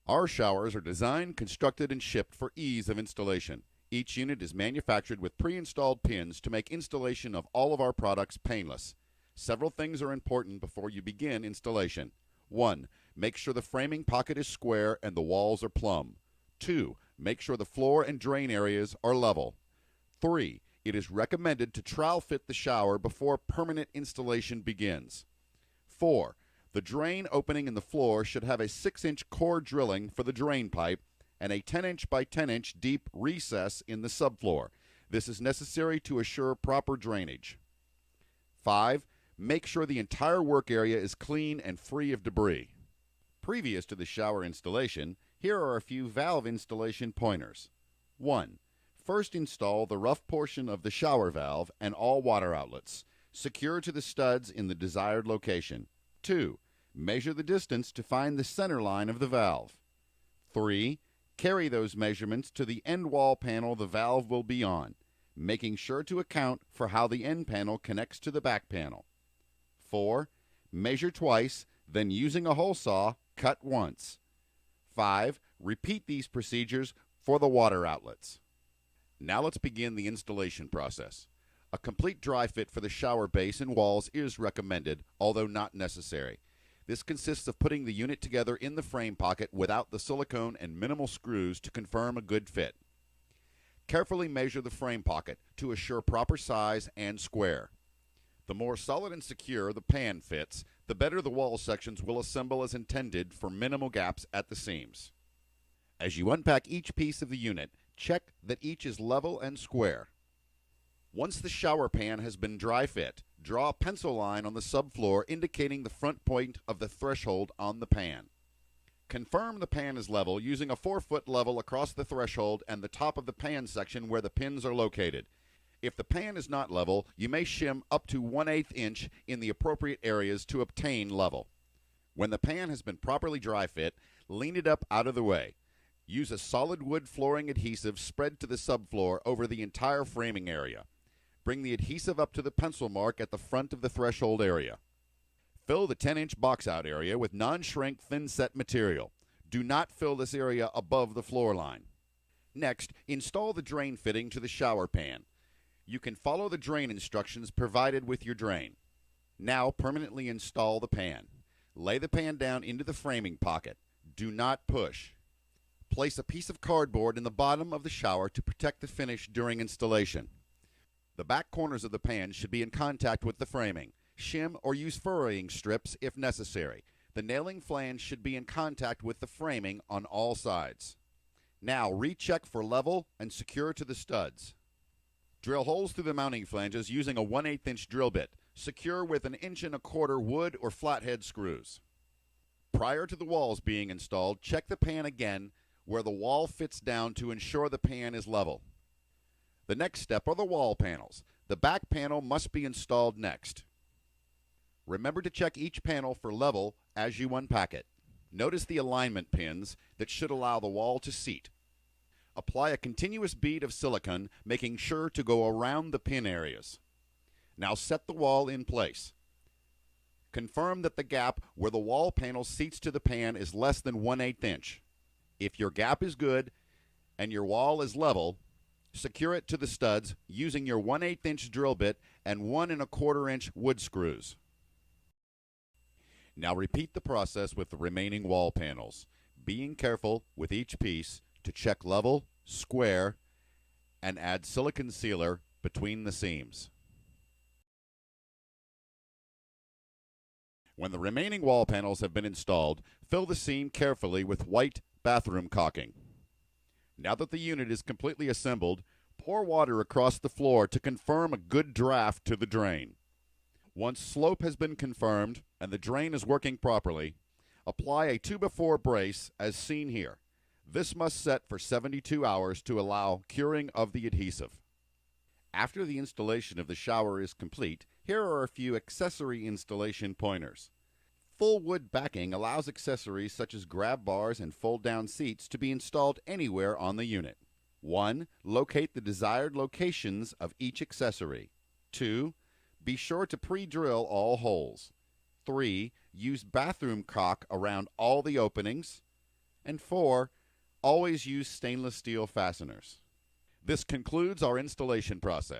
Our showers are designed, constructed, and shipped for ease of installation. Each unit is manufactured with pre-installed pins to make installation of all of our products painless. Several things are important before you begin installation. 1. Make sure the framing pocket is square and the walls are plumb. 2. Make sure the floor and drain areas are level. 3. It is recommended to trowel fit the shower before permanent installation begins. 4. The drain opening in the floor should have a 6-inch core drilling for the drain pipe and a 10-inch by 10-inch deep recess in the subfloor. This is necessary to assure proper drainage. 5. Make sure the entire work area is clean and free of debris. Previous to the shower installation, here are a few valve installation pointers. 1. First install the rough portion of the shower valve and all water outlets. Secure to the studs in the desired location. 2. Measure the distance to find the center line of the valve. 3. Carry those measurements to the end wall panel the valve will be on, making sure to account for how the end panel connects to the back panel. 4. Measure twice, then using a hole saw, cut once. 5. Repeat these procedures for the water outlets. Now let's begin the installation process. A complete dry fit for the shower base and walls is recommended, although not necessary. This consists of putting the unit together in the frame pocket without the silicone and minimal screws to confirm a good fit. Carefully measure the frame pocket to assure proper size and square. The more solid and secure the pan fits, the better the wall sections will assemble as intended for minimal gaps at the seams. As you unpack each piece of the unit, check that each is level and square. Once the shower pan has been dry fit, draw a pencil line on the subfloor indicating the front point of the threshold on the pan. Confirm the pan is level using a 4-foot level across the threshold and the top of the pan section where the pins are located. If the pan is not level, you may shim up to 1/8 inch in the appropriate areas to obtain level. When the pan has been properly dry fit, lean it up out of the way. Use a solid wood flooring adhesive spread to the subfloor over the entire framing area. Bring the adhesive up to the pencil mark at the front of the threshold area. Fill the 10-inch box out area with non-shrink thin-set material. Do not fill this area above the floor line. Next, install the drain fitting to the shower pan. You can follow the drain instructions provided with your drain. Now permanently install the pan. Lay the pan down into the framing pocket. Do not push. Place a piece of cardboard in the bottom of the shower to protect the finish during installation. The back corners of the pan should be in contact with the framing. Shim or use furrowing strips if necessary. The nailing flange should be in contact with the framing on all sides. Now recheck for level and secure to the studs. Drill holes through the mounting flanges using a 1/8 inch drill bit. Secure with 1 1/4 inch wood or flathead screws. Prior to the walls being installed, check the pan again where the wall fits down to ensure the pan is level. The next step are the wall panels. The back panel must be installed next. Remember to check each panel for level as you unpack it. Notice the alignment pins that should allow the wall to seat. Apply a continuous bead of silicone, making sure to go around the pin areas. Now set the wall in place. Confirm that the gap where the wall panel seats to the pan is less than 1/8 inch. If your gap is good and your wall is level, secure it to the studs using your 1/8 inch drill bit and 1 1/4 inch wood screws. Now repeat the process with the remaining wall panels, being careful with each piece to check level, square, and add silicone sealer between the seams. When the remaining wall panels have been installed, fill the seam carefully with white bathroom caulking. Now that the unit is completely assembled, pour water across the floor to confirm a good draft to the drain. Once slope has been confirmed and the drain is working properly, apply a 2x4 brace as seen here. This must set for 72 hours to allow curing of the adhesive. After the installation of the shower is complete, here are a few accessory installation pointers. Full wood backing allows accessories such as grab bars and fold-down seats to be installed anywhere on the unit. 1. Locate the desired locations of each accessory. 2. Be sure to pre-drill all holes. 3. Use bathroom caulk around all the openings. And 4, always use stainless steel fasteners. This concludes our installation process.